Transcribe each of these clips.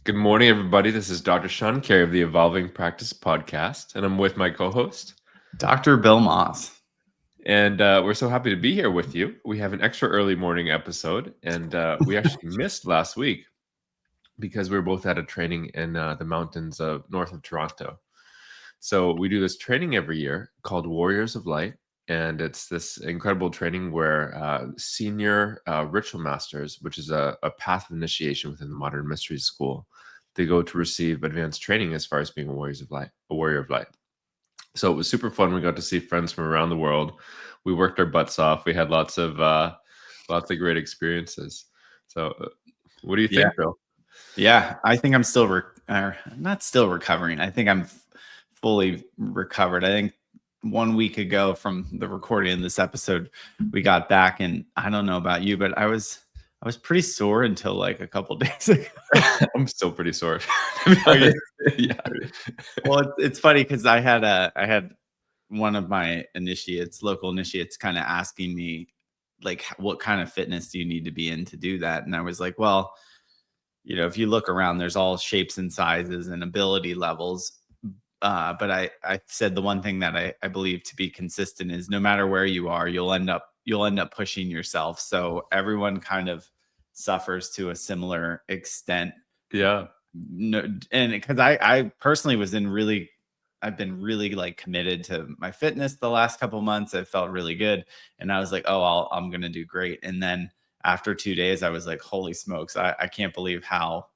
Good morning, everybody. This is Dr. Sean Carey of the Evolving Practice Podcast, and I'm with my co-host. Dr. Bill Moss. And we're so happy to be here with you. We have an extra early morning episode, and we actually missed last week because we were both at a training in the mountains of north of Toronto. So we do this training every year called Warriors of Light, and it's this incredible training where senior ritual masters, which is a path of initiation within the Modern Mysteries School, they go to receive advanced training as far as being a warrior of light. So it was super fun. We got to see friends from around the world. We worked our butts off. We had lots of great experiences. So what do you think, Bill? Yeah, I think I'm still not still recovering. I think I'm fully recovered. I think 1 week ago from the recording of this episode, we got back, and I don't know about you, but I was pretty sore until like a couple days ago. I'm still pretty sore. Yeah. Well, it's funny because I had one of my local initiates, kind of asking me, like, what kind of fitness do you need to be in to do that? And I was like, well, if you look around, there's all shapes and sizes and ability levels. But I said the one thing that I believe to be consistent is no matter where you are, you'll end up pushing yourself. So everyone kind of suffers to a similar extent. Yeah. No, and because I personally I've been really like committed to my fitness the last couple months. I felt really good, and I was like, oh, I'm gonna do great. And then after 2 days, I was like, holy smokes, I can't believe how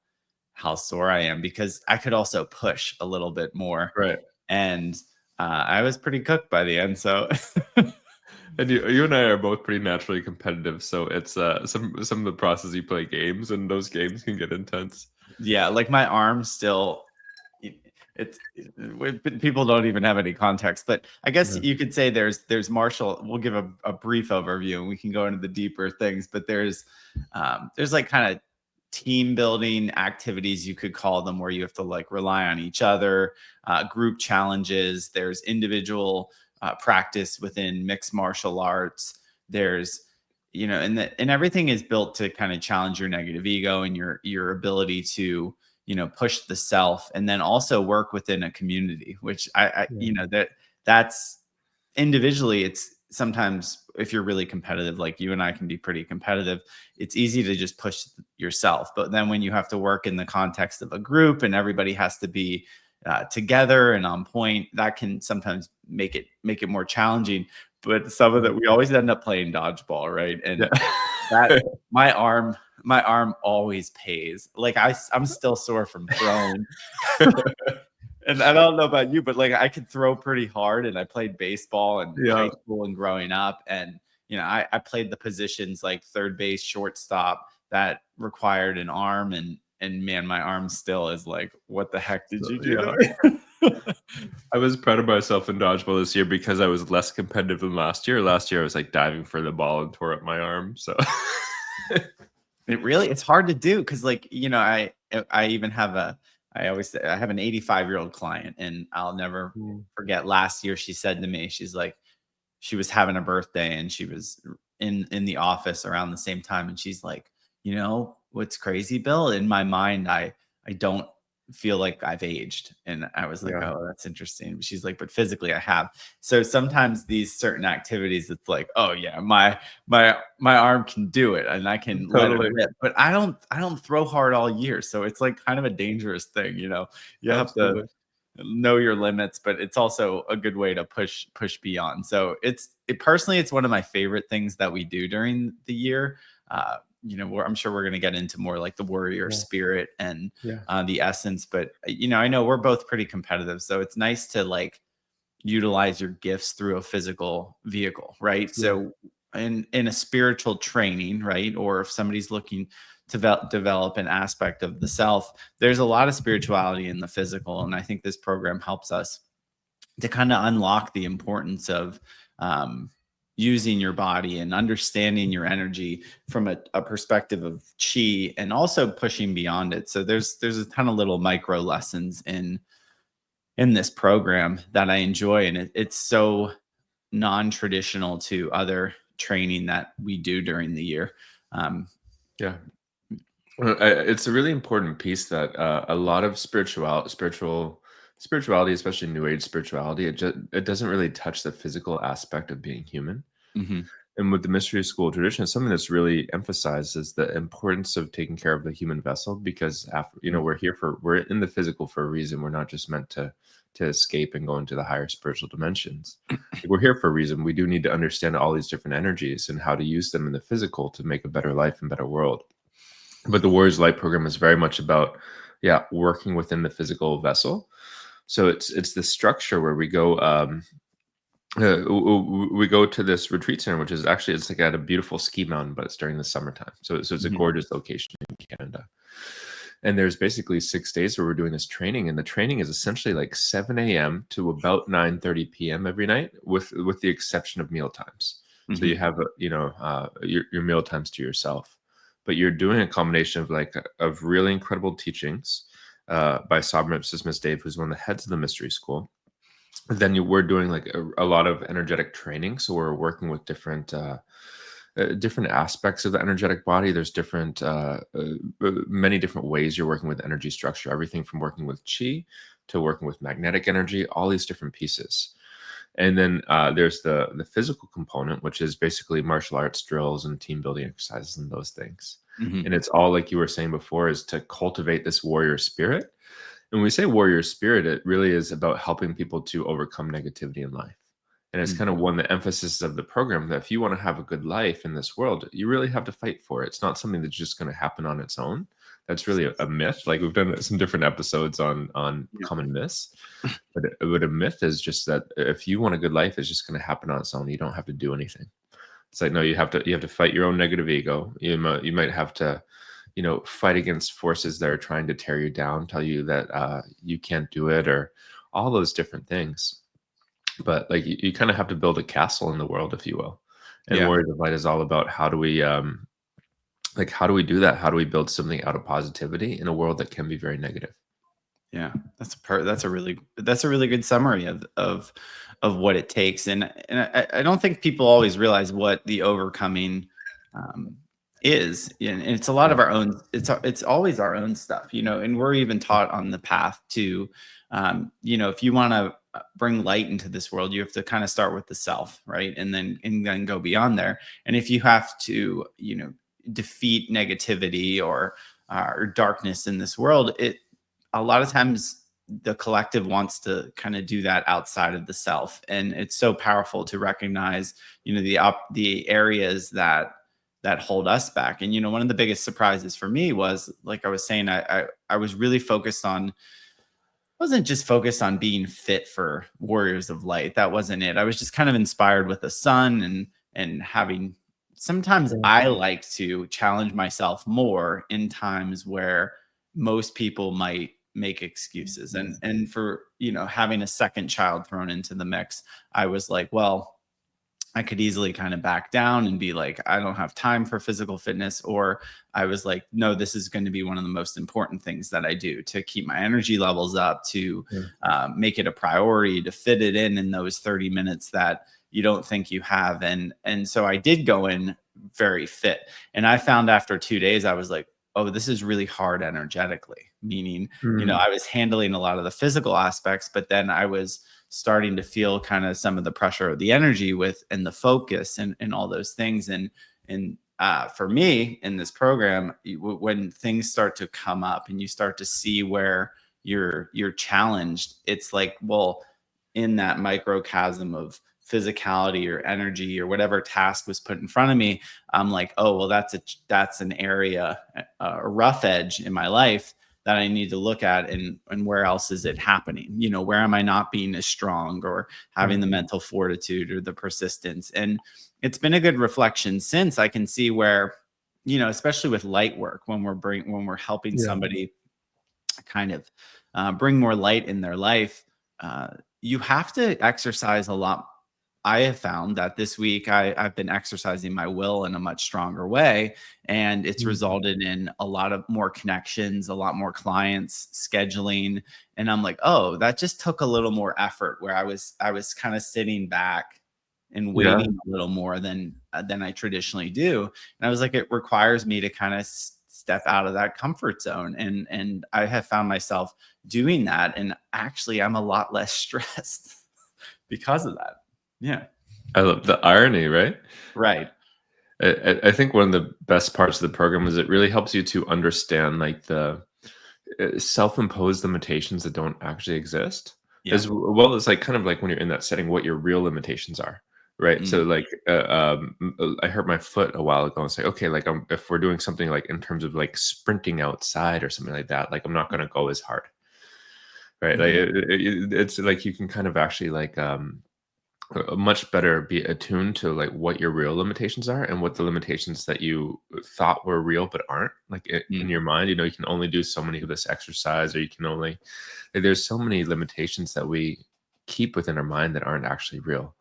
sore I am, because I could also push a little bit more. Right. And I was pretty cooked by the end. So and you and I are both pretty naturally competitive. So it's some of the process you play games, and those games can get intense. Yeah, like my arm still, people don't even have any context, but I guess you could say there's martial. We'll give a brief overview and we can go into the deeper things, but there's like kind of team building activities, you could call them, where you have to like rely on each other, group challenges. There's individual practice within mixed martial arts. There's and everything is built to kind of challenge your negative ego and your ability to push the self, and then also work within a community, which that's individually. It's sometimes, if you're really competitive, like you and I can be pretty competitive, it's easy to just push yourself. But then when you have to work in the context of a group and everybody has to be together and on point, that can sometimes make it more challenging. But some of that, we always end up playing dodgeball, right? And that my arm always pays. Like I'm still sore from throwing. And I don't know about you, but like I could throw pretty hard, and I played baseball in high school and growing up. And I played the positions like third base, shortstop, that required an arm, and man, my arm still is like, what the heck did you do to me? I was proud of myself in dodgeball this year because I was less competitive than last year. Last year I was like diving for the ball and tore up my arm. So it's hard to do, because like I even have I have an 85-year-old client, and I'll never forget last year she said to me, she's like, she was having a birthday and she was in the office around the same time, and she's like, what's crazy, Bill? In my mind, I don't feel like I've aged. And I was like, oh, that's interesting. She's like, but physically I have. So sometimes these certain activities, it's like, oh yeah, my arm can do it and I can let it rip, but I don't throw hard all year. So it's like kind of a dangerous thing. You have to know your limits, but it's also a good way to push beyond. So personally, it's one of my favorite things that we do during the year. I'm sure we're going to get into more like the warrior spirit and the essence, but I know we're both pretty competitive, so it's nice to like utilize your gifts through a physical vehicle, right? So in a spiritual training, right, or if somebody's looking to develop an aspect of the self, there's a lot of spirituality in the physical, and I think this program helps us to kind of unlock the importance of using your body and understanding your energy from a perspective of chi, and also pushing beyond it. So there's a ton of little micro lessons in this program that I enjoy, and it's so non-traditional to other training that we do during the year. It's a really important piece that a lot of spirituality, especially New Age spirituality, it doesn't really touch the physical aspect of being human. Hmm. And with the mystery school tradition, something that's really emphasized is the importance of taking care of the human vessel, because after, we're in the physical for a reason. We're not just meant to escape and go into the higher spiritual dimensions. Like, we're here for a reason. We do need to understand all these different energies and how to use them in the physical to make a better life and better world. But the Warriors Light program is very much about, yeah, working within the physical vessel. So it's the structure where we go. We go to this retreat center, which is actually, it's like at a beautiful ski mountain, but it's during the summertime. So it's a Hmm. gorgeous location in Canada. And there's basically 6 days where we're doing this training, and the training is essentially like 7 a.m. to about 9:30 p.m. every night, with the exception of meal times. So you Hmm. have your meal times to yourself, but you're doing a combination of of really incredible teachings by Sovereign Ipsis Miss Dave, who's one of the heads of the mystery school. Then we're doing like a lot of energetic training, so we're working with different aspects of the energetic body. There's many different ways you're working with energy structure, everything from working with chi to working with magnetic energy, all these different pieces. And then there's the physical component, which is basically martial arts drills and team building exercises and those things. Hmm. And it's all, like you were saying before, is to cultivate this warrior spirit. And when we say warrior spirit, it really is about helping people to overcome negativity in life. And it's kind of one of the emphasis of the program, that if you want to have a good life in this world, you really have to fight for it. It's not something that's just going to happen on its own. That's really a myth. Like, we've done some different episodes on Yeah. common myths, but a myth is just that if you want a good life, it's just going to happen on its own. You don't have to do anything. It's like, no, you have to fight your own negative ego. You might have to, fight against forces that are trying to tear you down, tell you that you can't do it, or all those different things. But like, you kind of have to build a castle in the world, if you will. And Yeah. Warriors of Light is all about how do we do that? How do we build something out of positivity in a world that can be very negative? Yeah, that's a really good summary of what it takes, and I don't think people always realize what the overcoming um, is, and it's a lot Yeah. of our own. It's always our own stuff, and we're even taught on the path to, if you want to bring light into this world, you have to kind of start with the self, right, and then go beyond there. And if you have to, defeat negativity or darkness in this world, it a lot of times the collective wants to kind of do that outside of the self, and it's so powerful to recognize the areas that hold us back. And one of the biggest surprises for me was, like I was saying, I was really focused on wasn't just focused on being fit for Warriors of Light. That wasn't it. I was just kind of inspired with the sun and having sometimes Yeah. I like to challenge myself more in times where most people might make excuses. And for, having a second child thrown into the mix, I was like, well, I could easily kind of back down and be like, I don't have time for physical fitness. Or I was like, no, this is going to be one of the most important things that I do to keep my energy levels up, to Yeah. make it a priority, to fit it in those 30 minutes that you don't think you have. And so I did go in very fit. And I found after 2 days, I was like, oh, this is really hard energetically, meaning, Mm. I was handling a lot of the physical aspects, but then I was starting to feel kind of some of the pressure of the energy with and the focus and all those things. And for me in this program, when things start to come up and you start to see where you're challenged, it's like, well, in that microcosm of physicality or energy or whatever task was put in front of me, I'm like, oh, well, that's an area, a rough edge in my life that I need to look at, and where else is it happening? Where am I not being as strong or having the mental fortitude or the persistence? And it's been a good reflection since. I can see where, especially with light work, when we're helping Yeah. somebody kind of bring more light in their life, uh, you have to exercise a lot. I have found that this week I've been exercising my will in a much stronger way, and it's Mm. resulted in a lot of more connections, a lot more clients, scheduling. And I'm like, oh, that just took a little more effort, where I was kind of sitting back and Yeah. waiting a little more than I traditionally do. And I was like, it requires me to kind of step out of that comfort zone. And I have found myself doing that. And actually, I'm a lot less stressed because of that. Yeah. I love the irony, right? Right. I think one of the best parts of the program is it really helps you to understand like the self-imposed limitations that don't actually exist, Yeah. as well as like kind of like when you're in that setting, what your real limitations are, right? So Mm, like, I hurt my foot a while ago and say, okay, like if we're doing something like in terms of like sprinting outside or something like that, like I'm not going to go as hard, right? Like mhm, it's like you can kind of actually like much better be attuned to like what your real limitations are and what the limitations that you thought were real but aren't like in mm, your mind. You know, you can only do so many of this exercise, or you can only like, there's so many limitations that we keep within our mind that aren't actually real,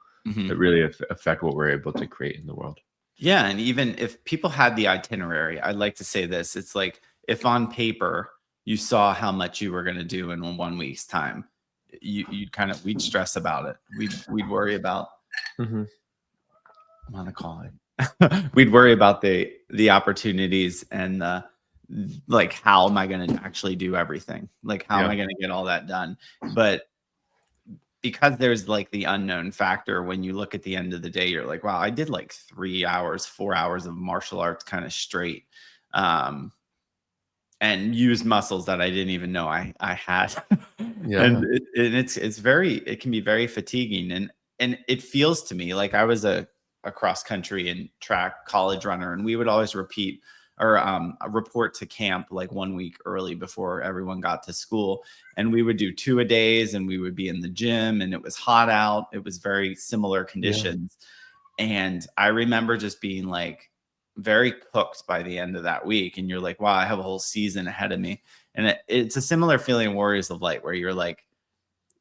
that mhm. really affect what we're able to create in the world. Yeah, and even if people had the itinerary, I'd like to say this, it's like if on paper you saw how much you were gonna do in 1 week's time, you'd kind of we'd stress about it. We'd worry about Hmm. I'm on a call. We'd worry about the opportunities and the like, how am I gonna actually do everything? Like, how am Yeah. I gonna get all that done? But because there's like the unknown factor, when you look at the end of the day, you're like, wow, I did like 3 hours, 4 hours of martial arts kind of straight. Um, and use muscles that I didn't even know I had. Yeah. And it's very it can be very fatiguing, and it feels to me like I was a cross country and track college runner, and we would always repeat or report to camp like 1 week early before everyone got to school, and we would do two-a-days, and we would be in the gym, and it was hot out. It was very similar Yeah. conditions, and I remember just being like very cooked by the end of that week. And you're like, wow, I have a whole season ahead of me. And it's a similar feeling in Warriors of Light, where you're like,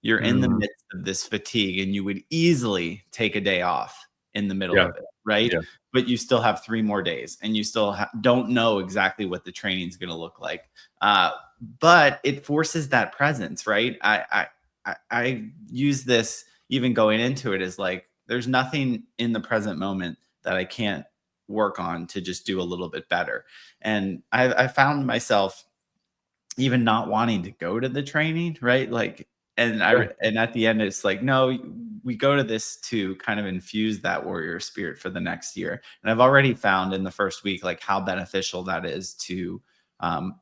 you're in the Mm, midst of this fatigue and you would easily take a day off in the middle yeah. of it. Right. Yeah. But you still have 3 more days and you still don't know exactly what the training is going to look like. Uh, but it forces that presence. Right. I use this even going into it as like, there's nothing in the present moment that I can't work on to just do a little bit better. And I found myself even not wanting to go to the training, right? Like, Yeah. and at the end, it's like, no, we go to this to kind of infuse that warrior spirit for the next year. And I've already found in the first week, like how beneficial that is to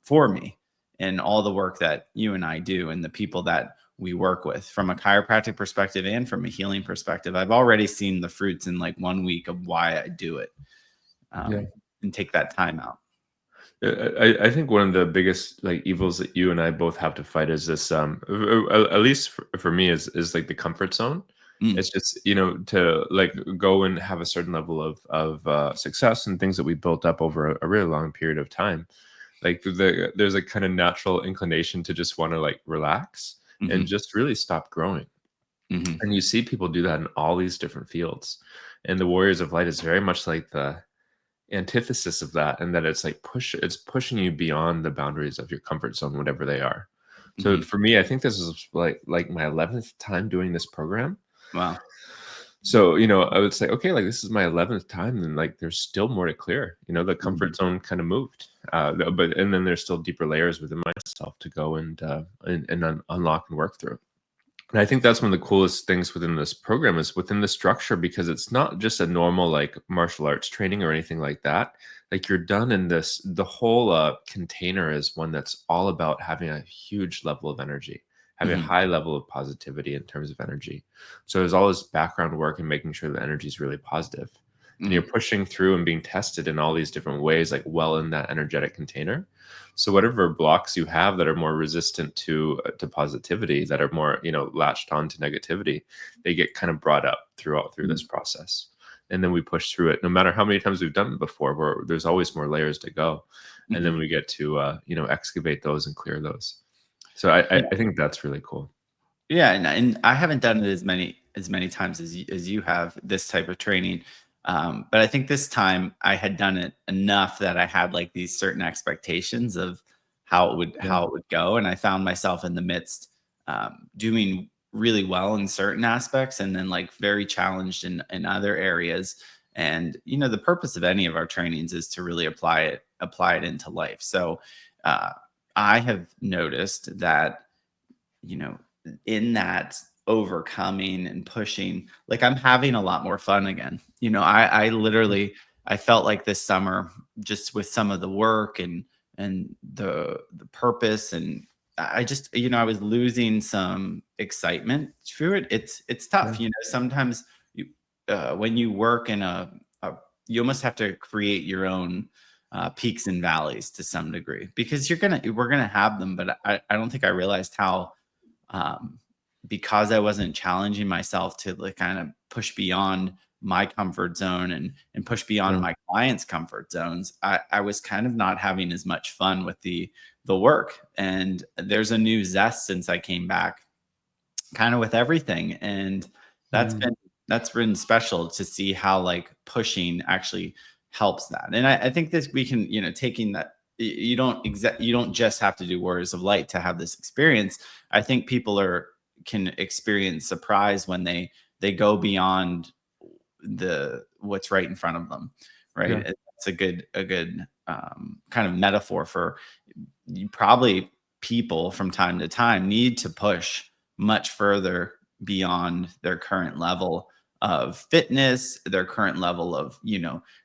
for me and all the work that you and I do and the people that we work with from a chiropractic perspective and from a healing perspective. I've already seen the fruits in like 1 week of why I do it, Yeah. and take that time out. I think one of the biggest like evils that you and I both have to fight is this at least for me is like the comfort zone. Mm, It's just, you know, to like go and have a certain level of success and things that we built up over a really long period of time. Like there's a kind of natural inclination to just want to like relax and mhm, just really stop growing. mhm, And you see people do that in all these different fields. And the Warriors of Light is very much like the antithesis of that, and that it's like it's pushing you beyond the boundaries of your comfort zone, whatever they are. So mhm. for me, I think this is like my 11th time doing this program. Wow. So, you know, I would say, okay, like this is my 11th time, and like there's still more to clear. You know, the Mhm, comfort zone kind of moved. But and then there's still deeper layers within myself to go and unlock and work through. And I think that's one of the coolest things within this program is within the structure, because it's not just a normal like martial arts training or anything like that. Like you're done in this, the whole container is one that's all about having a huge level of energy, having a mhm, high level of positivity in terms of energy. So there's all this background work and making sure the energy is really positive. And you're mhm, pushing through and being tested in all these different ways, like well in that energetic container. So whatever blocks you have that are more resistant to positivity, that are more, you know, latched on to negativity, they get kind of brought up through mhm, this process. And then we push through it. No matter how many times we've done it before, there's always more layers to go. And then mhm. we get to you know, excavate those and clear those. So I think that's really cool. Yeah, and I haven't done it as many times as you have this type of training, but I think this time I had done it enough that I had like these certain expectations of Yeah. how it would go, and I found myself in the midst doing really well in certain aspects, and then like very challenged in other areas. And the purpose of any of our trainings is to really apply it apply it into life. So I have noticed that, in that overcoming and pushing, like I'm having a lot more fun again. I literally, I felt like this summer, just with some of the work and the purpose, and I just, I was losing some excitement through it. It's tough. Yeah. Sometimes you, when you work in you almost have to create your own peaks and valleys to some degree, because we're gonna have them. But I don't think I realized how, um, because I wasn't challenging myself to like kind of push beyond my comfort zone and push beyond Yeah. my clients' comfort zones, I was kind of not having as much fun with the work. And there's a new zest since I came back, kind of with everything. And that's Mm. been that's been special to see how like pushing actually helps that. And I think this we can, taking that, you don't just have to do Warriors of Light to have this experience. I think people can experience surprise when they go beyond what's right in front of them, right? Yeah. It's a good kind of metaphor for, you probably, people from time to time need to push much further beyond their current level of fitness, their current level of,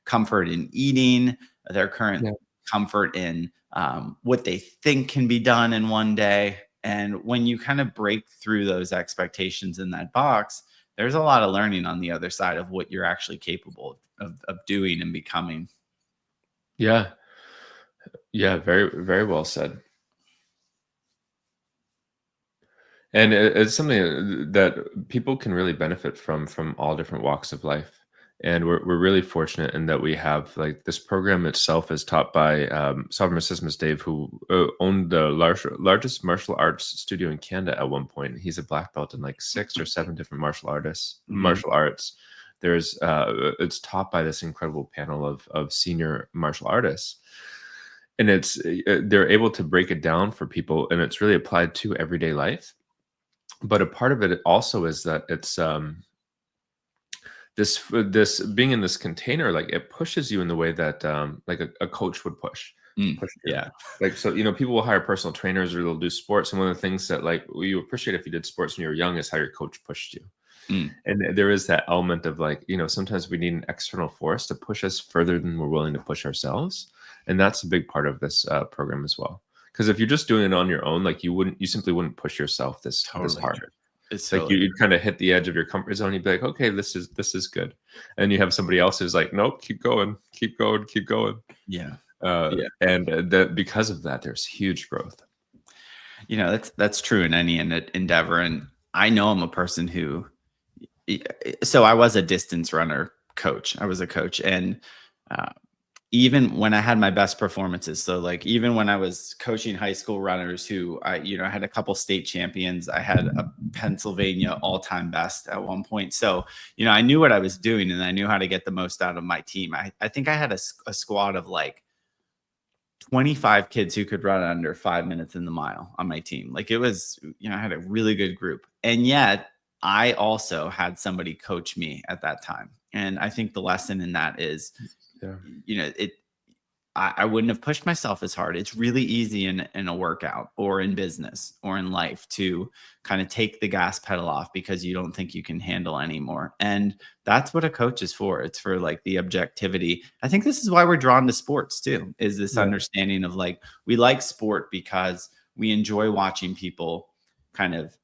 comfort in eating, their current Yeah. comfort in what they think can be done in one day. And when you kind of break through those expectations in that box, there's a lot of learning on the other side of what you're actually capable of doing and becoming. Yeah. Yeah. Very, very well said. And it's something that people can really benefit from all different walks of life. And we're really fortunate in that we have like this program itself is taught by Sovereign Systems Dave, who owned the largest martial arts studio in Canada at one point. He's a black belt in like 6 or 7 different Mhm. martial arts. There's it's taught by this incredible panel of senior martial artists, and they're able to break it down for people, and it's really applied to everyday life. But a part of it also is that it's this being in this container, like it pushes you in the way that like a coach would push you. Yeah. Like, so people will hire personal trainers or they'll do sports, and one of the things that like you appreciate if you did sports when you were young is how your coach pushed you. Mm. And there is that element of like, sometimes we need an external force to push us further than we're willing to push ourselves. And that's a big part of this program as well. Because if you're just doing it on your own, like you simply wouldn't push yourself this Totally hard. true. It's Like totally you'd kind of hit the edge of your comfort zone. You'd be like, okay, this is good. And you have somebody else who's like, nope, keep going, keep going, keep going. Yeah. Uh, Yeah. and that because of that, there's huge growth. That's true in any endeavor. And I know I'm a person who, so I was a distance runner coach. I was a coach. And uh, even when I had my best performances, so like even when I was coaching high school runners who I had a couple state champions, I had a Pennsylvania all-time best at one point. So, I knew what I was doing and I knew how to get the most out of my team. I think I had a squad of like 25 kids who could run under 5 minutes in the mile on my team. Like it was, I had a really good group. And yet I also had somebody coach me at that time. And I think the lesson in that is, Yeah. it I wouldn't have pushed myself as hard. It's really easy in a workout or in business or in life to kind of take the gas pedal off because you don't think you can handle anymore. And that's what a coach is for. It's for like the objectivity. I think this is why we're drawn to sports too, is this Yeah. understanding of like, we like sport because we enjoy watching people kind of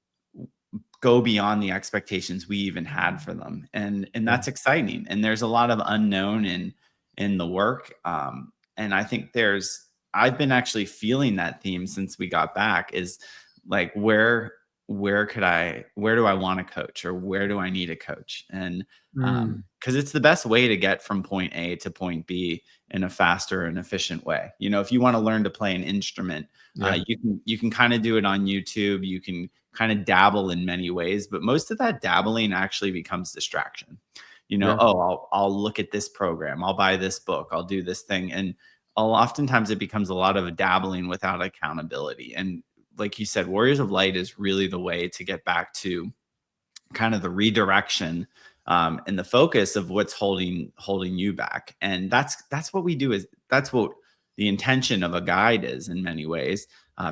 go beyond the expectations we even had for them. And Yeah. that's exciting. And there's a lot of unknown in the work. And I think I've been actually feeling that theme since we got back, is like, where do I want to coach, or where do I need a coach? And Mm. because it's the best way to get from point A to point B in a faster and efficient way. If you want to learn to play an instrument, Yeah. you can kind of do it on YouTube. You can kind of dabble in many ways, but most of that dabbling actually becomes distraction. Yeah. Oh, I'll look at this program, I'll buy this book, I'll do this thing. And oftentimes it becomes a lot of dabbling without accountability. And like you said, Warriors of Light is really the way to get back to kind of the redirection, and the focus of what's holding you back. And that's what we do, is that's what the intention of a guide is in many ways.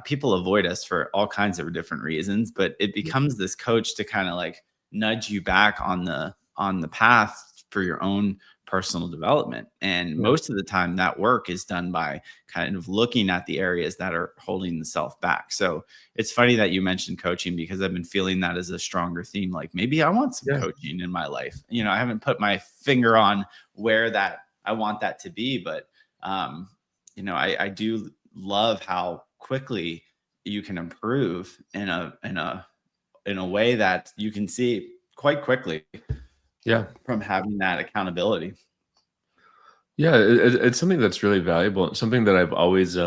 People avoid us for all kinds of different reasons, but it becomes this coach to kind of like nudge you back on the path for your own personal development. And Yeah. most of the time that work is done by kind of looking at the areas that are holding the self back. So it's funny that you mentioned coaching, because I've been feeling that as a stronger theme. Like maybe I want some Yeah. coaching in my life. I haven't put my finger on where that I want that to be, but um, I do love how quickly you can improve in a way that you can see quite quickly Yeah. from having that accountability. Yeah. It's something that's really valuable. Something that I've always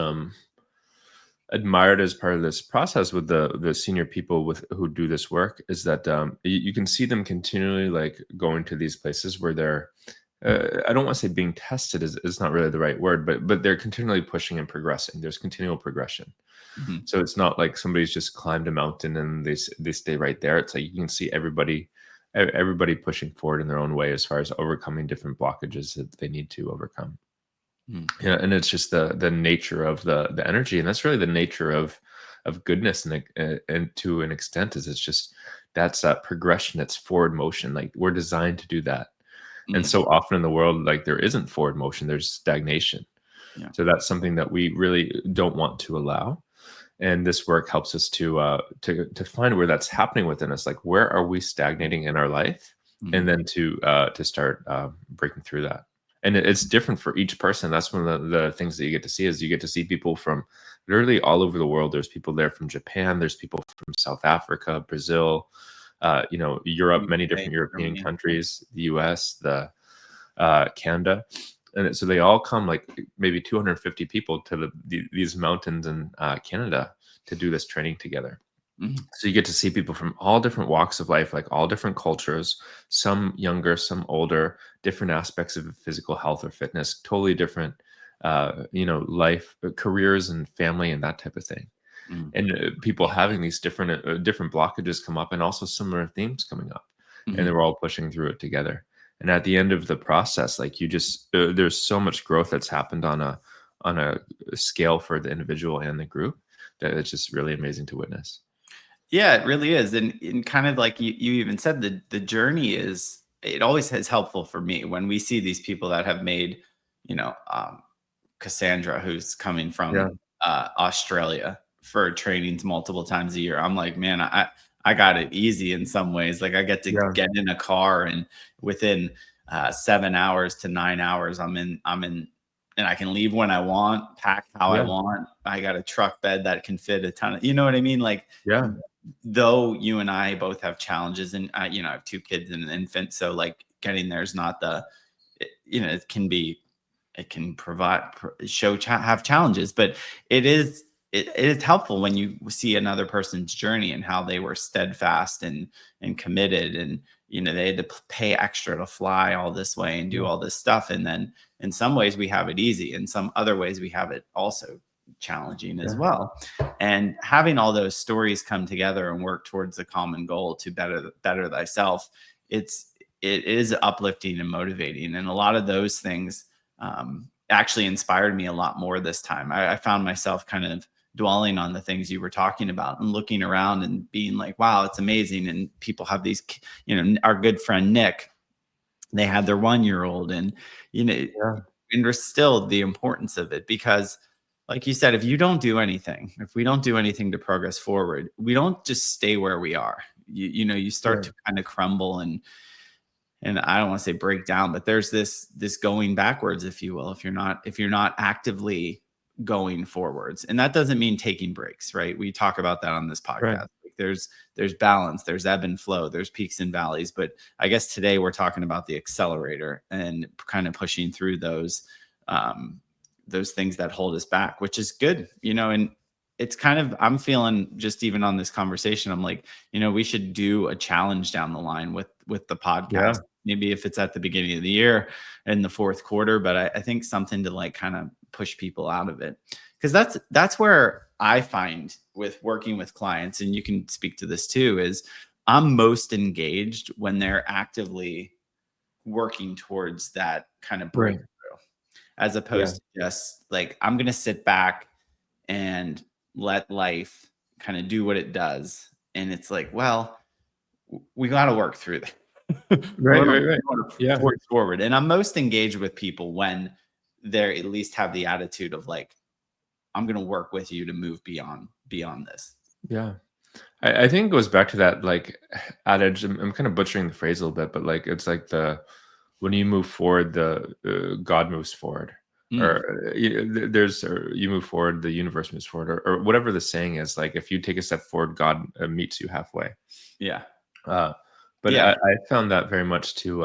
admired as part of this process with the senior people with who do this work is that you can see them continually like going to these places where they're I don't want to say being tested is not really the right word, but they're continually pushing and progressing. There's continual progression. Mhm, So it's not like somebody's just climbed a mountain and they stay right there. It's like you can see everybody pushing forward in their own way as far as overcoming different blockages that they need to overcome. mhm, Yeah, and it's just the nature of the energy, and that's really the nature of goodness, and to an extent, is it's just that's that progression, it's forward motion. Like we're designed to do that, and mhm. so often in the world, like there isn't forward motion, there's stagnation. Yeah. So that's something that we really don't want to allow, and this work helps us to find where that's happening within us. Like where are we stagnating in our life, and Mhm, then to start breaking through that. And it's different for each person. That's one of the things that you get to see is you get to see people from literally all over the world. There's people there from Japan, there's people from South Africa, Brazil, Europe, many UK, different European Germany. Yeah. countries, the US, Canada. And so they all come, like maybe 250 people to these mountains in Canada to do this training together. Mhm, So you get to see people from all different walks of life, like all different cultures, some younger, some older, different aspects of physical health or fitness, totally different, life, careers and family and that type of thing. mhm, And people having these different blockages come up, and also similar themes coming up, and mhm. they're all pushing through it together. And at the end of the process, like you just there's so much growth that's happened on a scale for the individual and the group that it's just really amazing to witness. Yeah, it really is. And kind of like you even said, the journey is, it always is helpful for me when we see these people that have made, you know, um, Cassandra, who's coming Yeah, from Australia for trainings multiple times a year. I'm like, man, I got it easy in some ways. Like I get to yeah, get in a car and within 7 hours to 9 hours, I'm in, and I can leave when I want, pack how I yeah, want. I got a truck bed that can fit a ton of, you know what I mean? Like, yeah, though you and I both have challenges, and I have two kids and an infant, so like getting there is not it can be, it can have challenges, but it is helpful when you see another person's journey and how they were steadfast and committed, and they had to pay extra to fly all this way and do yeah, all this stuff, and then in some ways we have it easy, in some other ways we have it also challenging as yeah, well. And having all those stories come together and work towards a common goal to better thyself, it is uplifting and motivating. And a lot of those things actually inspired me a lot more this time. I found myself kind of dwelling on the things you were talking about and looking around and being like, wow, it's amazing. And people have these, our good friend Nick, they had their 1 year old, and you know yeah, and instilled the importance of it, because like you said, if you don't do anything, if we don't do anything to progress forward, we don't just stay where we are. You start right, to kind of crumble, and I don't want to say break down, but there's this going backwards, if you will, if you're not actively going forwards. And that doesn't mean taking breaks, right? We talk about that on this right, podcast. Like there's balance, there's ebb and flow, there's peaks and valleys. But I guess today we're talking about the accelerator and kind of pushing through um those things that hold us back, which is good, and it's kind of, I'm feeling, just even on this conversation, I'm like, we should do a challenge down the line with the podcast. yeah, Maybe if it's at the beginning of the year in the fourth quarter, but I think something to like kind of push people out of it. Because that's where I find with working with clients, and you can speak to this too, is I'm most engaged when they're actively working towards that kind of right, breakthrough. as Yeah. opposed to just like, I'm going to sit back and let life kind of do what it does. And it's like, well, we got to work through that. Right, right, right. We want to Yeah. forge forward. And I'm most engaged with people when they at least have the attitude of like, I'm going to work with you to move beyond this. Yeah. I think it goes back to that like adage. I'm kind of butchering the phrase a little bit, but like it's like the when you move forward, the God moves forward, Mm, or there's or you move forward, the universe moves forward, or whatever the saying is. Like if you take a step forward, God meets you halfway. yeah. Uh, but Yeah. I found that very much to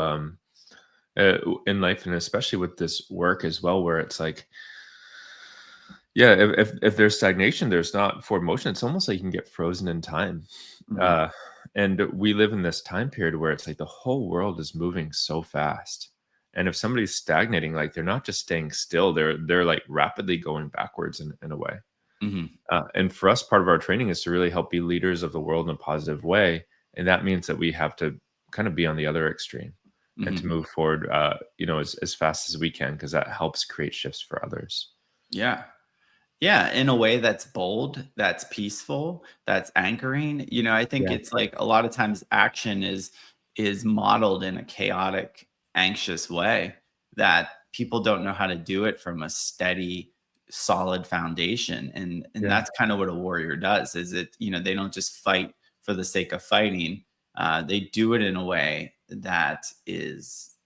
in life, and especially with this work as well, where it's like, yeah, if there's stagnation, there's not forward motion. It's almost like you can get frozen in time. Mhm, Uh, and we live in this time period where it's like the whole world is moving so fast. And if somebody's stagnating, like they're not just staying still, they're like rapidly going backwards in a way. mhm, And for us, part of our training is to really help be leaders of the world in a positive way. And that means that we have to kind of be on the other extreme and to mhm. move forward, as fast as we can, because that helps create shifts for others. Yeah. Yeah, in a way that's bold, that's peaceful, that's anchoring. I think Yeah, it's like a lot of times action is modeled in a chaotic, anxious way that people don't know how to do it from a steady, solid foundation. And yeah, that's kind of what a warrior does, is they don't just fight for the sake of fighting. They do it in a way that is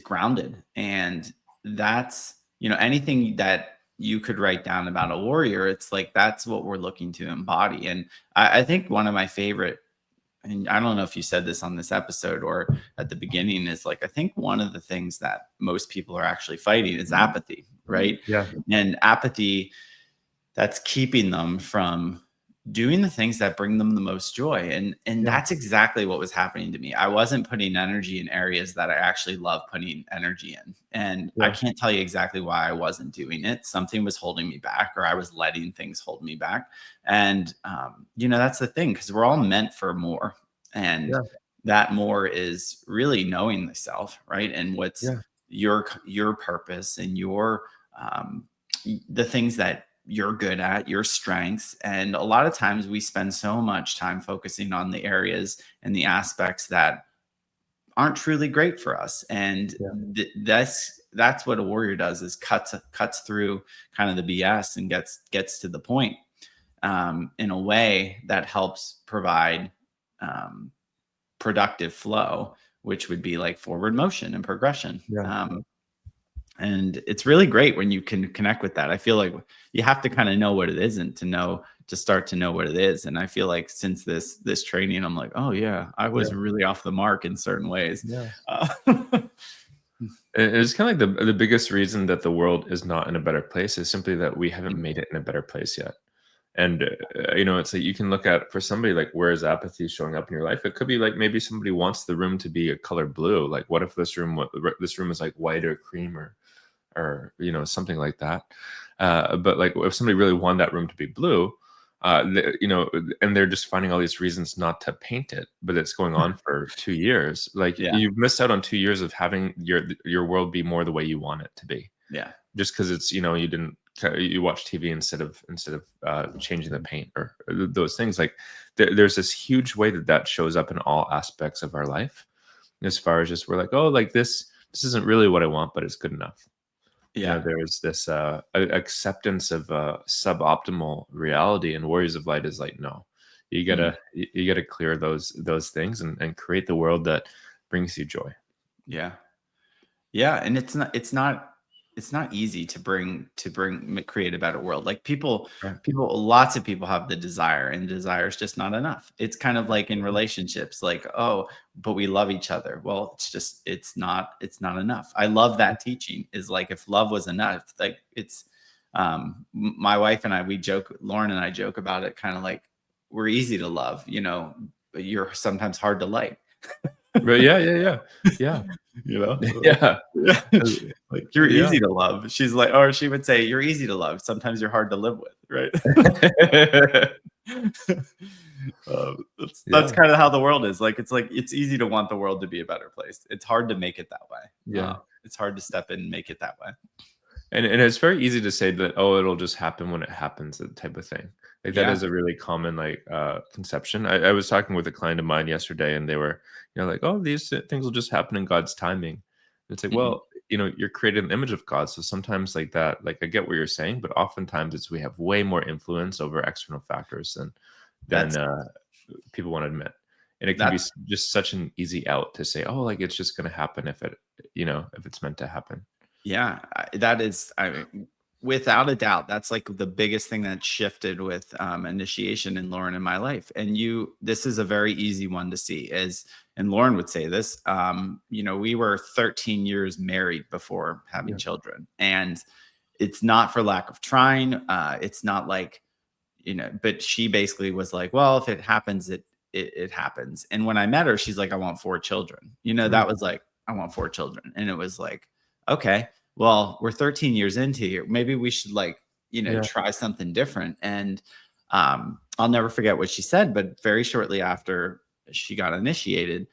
grounded. And that's, anything that you could write down about a warrior, it's like that's what we're looking to embody. And I think one of my favorite, and I don't know if you said this on this episode or at the beginning, is like, I think one of the things that most people are actually fighting is apathy, right? yeah, And apathy that's keeping them from doing the things that bring them the most joy. And yeah, that's exactly what was happening to me. I wasn't putting energy in areas that I actually love putting energy in. And I yeah, can't tell you exactly why I wasn't doing it. Something was holding me back, or I was letting things hold me back. And that's the thing, because we're all meant for more. And yeah, that more is really knowing the self, right? And what's yeah, your purpose and your the things that you're good at, your strengths. And a lot of times we spend so much time focusing on the areas and the aspects that aren't truly great for us. And yeah, that's what a warrior does, is cuts through kind of the BS and gets to the point, in a way that helps provide um, productive flow, which would be like forward motion and progression. yeah. And it's really great when you can connect with that. I feel like you have to kind of know what it isn't to start to know what it is. And I feel like since this training, I'm like, oh yeah, I was Yeah, really off the mark in certain ways. yeah. Uh, It's kind of like the biggest reason that the world is not in a better place is simply that we haven't made it in a better place yet. And it's like you can look at for somebody like where is apathy showing up in your life. It could be like maybe somebody wants the room to be a color blue. Like what if this room is like white or cream or something like that. But like if somebody really wanted that room to be blue, and they're just finding all these reasons not to paint it, but it's going on for 2 years. Like yeah, you've missed out on 2 years of having your world be more the way you want it to be, yeah, just because it's you didn't you watch TV instead of changing the paint or those things. Like there's this huge way that shows up in all aspects of our life. As far as just we're like, oh, like this isn't really what I want, but it's good enough. yeah. There's this acceptance of suboptimal reality, and Warriors of Light is like, no, you Mm, gotta you gotta clear those things and create the world that brings you joy. yeah. Yeah, and it's not easy to create a better world. Like Right. lots of people have the desire, and desire is just not enough. It's kind of like in relationships, like, oh, but we love each other. Well, it's not enough. I love that teaching, is like, if love was enough, like my wife and I, Lauren and I joke about it, kind of like, we're easy to love, but you're sometimes hard to like. But yeah, yeah, yeah, yeah, You know? yeah, Like, uh, like, "You're yeah, easy to love." She's like, or she would say, "You're easy to love. Sometimes you're hard to live with," right? That's yeah, kinda how the world is. Like, it's easy to want the world to be a better place. It's hard to make it that way. yeah. It's hard to step in and make it that way. And it's very easy to say that, oh, it'll just happen when it happens, that type of thing. Like that Yeah. is a really common like conception. I was talking with a client of mine yesterday, and they were, like, oh, these things will just happen in God's timing. And it's like, Mhm. well, you're created an image of God, so sometimes like that, like I get what you're saying, but oftentimes it's we have way more influence over external factors than That's people want to admit. And it can be that's just such an easy out to say, oh, like it's just going to happen if it, if it's meant to happen. Yeah, that is, I mean, without a doubt, that's like the biggest thing that shifted with initiation and Lauren in my life. And this is a very easy one to see. And Lauren would say this. We were 13 years married before having Yeah. children, and it's not for lack of trying. It's not like, but she basically was like, well, if it happens, it happens. And when I met her, she's like, I want 4 children. Mm, That was like, I want 4 children. And it was like, okay, well, we're 13 years into here. Maybe we should like, yeah. try something different. And I'll never forget what she said, but very shortly after she got initiated,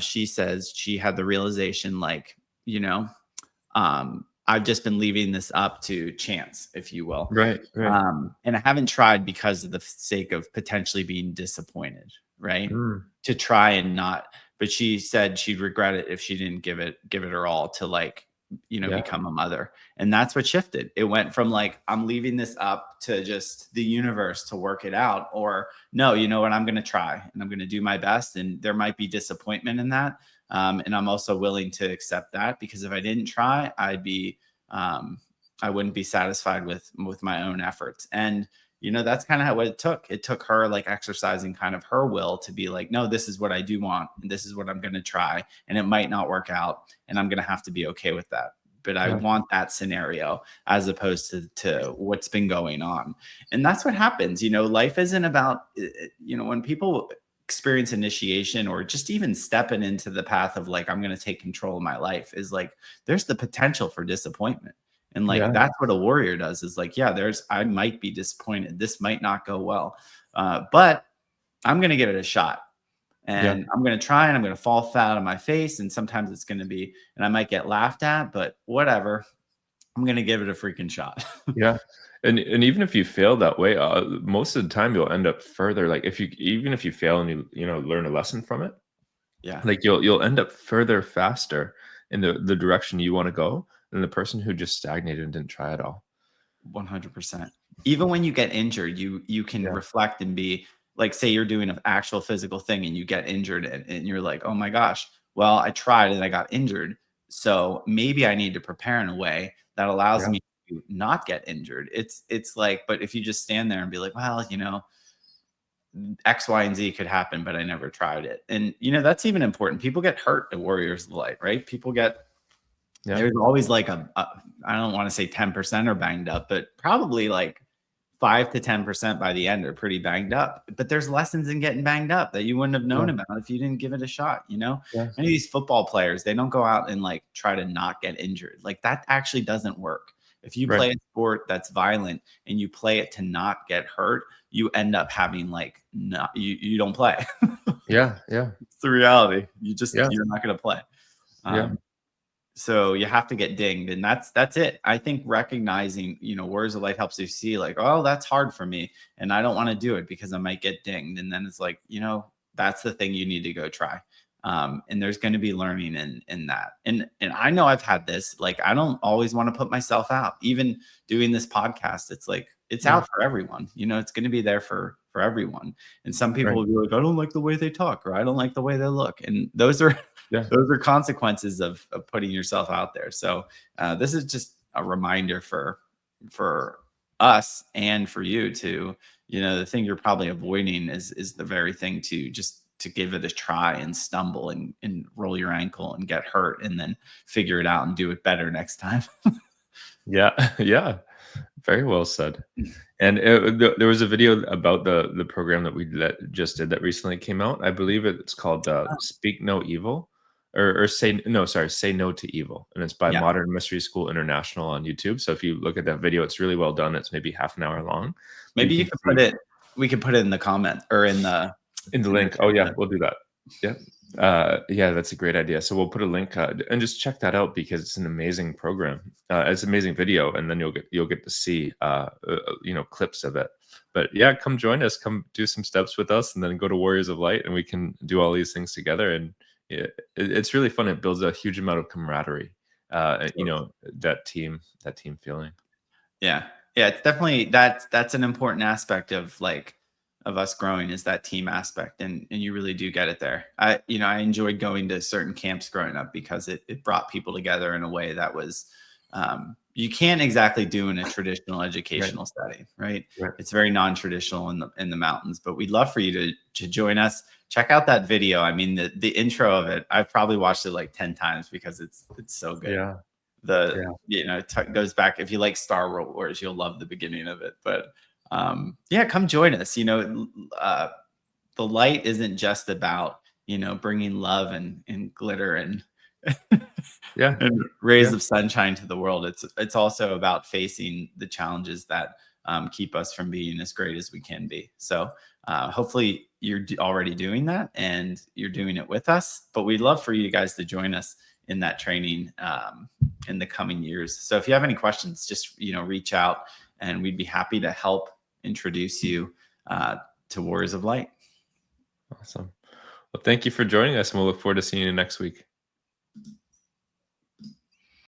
she says she had the realization, like, you know, I've just been leaving this up to chance, if you will. Right. Right. And I haven't tried because of the sake of potentially being disappointed, right? Mm, To try and not, but she said she'd regret it if she didn't give it her all to like, yeah. become a mother. And that's what shifted. It went from like, I'm leaving this up to just the universe to work it out, or no, you know what, I'm going to try and I'm going to do my best. And there might be disappointment in that. And I'm also willing to accept that, because if I didn't try, I wouldn't be satisfied with my own efforts. And that's kind of what it took. It took her like exercising kind of her will to be like, no, this is what I do want, and this is what I'm going to try, and it might not work out, and I'm going to have to be okay with that. But I Yeah. want that scenario as opposed to what's been going on. And that's what happens. Life isn't about, when people experience initiation or just even stepping into the path of like, I'm going to take control of my life, is like, there's the potential for disappointment. And like, Yeah. that's what a warrior does, is like, yeah, I might be disappointed. This might not go well. But I'm going to give it a shot, Yeah. and I'm going to try, and I'm going to fall flat on my face. And sometimes it's going to be, and I might get laughed at, but whatever. I'm going to give it a freaking shot. Yeah. And even if you fail that way, most of the time you'll end up further. Like even if you fail and you learn a lesson from it, Yeah, like you'll end up further faster in the direction you want to go than the person who just stagnated and didn't try at all. 100%. Even when you get injured, you can Yeah. reflect and be like, say you're doing an actual physical thing and you get injured, and you're like, oh my gosh, well, I tried and I got injured. So maybe I need to prepare in a way that allows Yeah. me to not get injured. It's like, but if you just stand there and be like, well, X, Y, and Z could happen, but I never tried it. And that's even important. People get hurt at Warriors of the Light, right? People get, Yeah. there's always like I don't want to say 10% are banged up, but probably like 5 to 10% by the end are pretty banged up. But there's lessons in getting banged up that you wouldn't have known Yeah. about if you didn't give it a shot. Many Yeah. of these football players, they don't go out and like try to not get injured. Like that actually doesn't work. If you Right. play a sport that's violent and you play it to not get hurt, you end up having like, not, you don't play. Yeah. Yeah. It's the reality. Yeah. You're not going to play. Yeah. Um, so you have to get dinged, and that's it. I think recognizing, words of light helps you see like, oh, that's hard for me, and I don't want to do it because I might get dinged. And then it's like, that's the thing you need to go try. And there's going to be learning in that. And I know I've had this, like, I don't always want to put myself out. Even doing this podcast, it's like, it's Yeah. out for everyone. It's going to be there for everyone. And some people Right. will be like, I don't like the way they talk, or I don't like the way they look. And those are Yeah. consequences of putting yourself out there. So this is just a reminder for us and for you to, the thing you're probably avoiding is the very thing to give it a try and stumble and roll your ankle and get hurt, and then figure it out and do it better next time. Yeah. Yeah. Very well said. And there was a video about the program that just did that recently came out. I believe it's called "Speak No Evil," or say no to evil, and it's by Yeah. Modern Mystery School International on YouTube. So if you look at that video, it's really well done. It's maybe half an hour long, but Maybe you you can could see we could put it in the comment or in the in the in the link. Oh yeah, description. we'll do that. Yeah. Yeah, that's a great idea. So we'll put a link and just check that out because it's an amazing program. It's an amazing video, and then you'll get to see clips of it. But yeah, come join us. Come do some steps with us, and then go to Warriors of Light, and we can do all these things together. And it's really fun. It builds a huge amount of camaraderie. That team feeling. Yeah. Yeah, it's definitely that's an important aspect of like of us growing is that team aspect and you really do get it there. I enjoyed going to certain camps growing up because it brought people together in a way that was you can't exactly do in a traditional Right. educational setting, right? Right. It's very non-traditional in the mountains, but we'd love for you to join us. Check out that video. I mean, the intro of it, I've probably watched it like 10 times because it's so good. Yeah. The Yeah. goes back, if you like Star Wars, you'll love the beginning of it. But yeah, come join us. The light isn't just about bringing love and glitter and Yeah. and rays Yeah. of sunshine to the world. It's also about facing the challenges that keep us from being as great as we can be. So hopefully you're already doing that and you're doing it with us. But we'd love for you guys to join us in that training in the coming years. So if you have any questions, just reach out and we'd be happy to help introduce you to Warriors of Light. Awesome. Well, thank you for joining us, and we'll look forward to seeing you next week.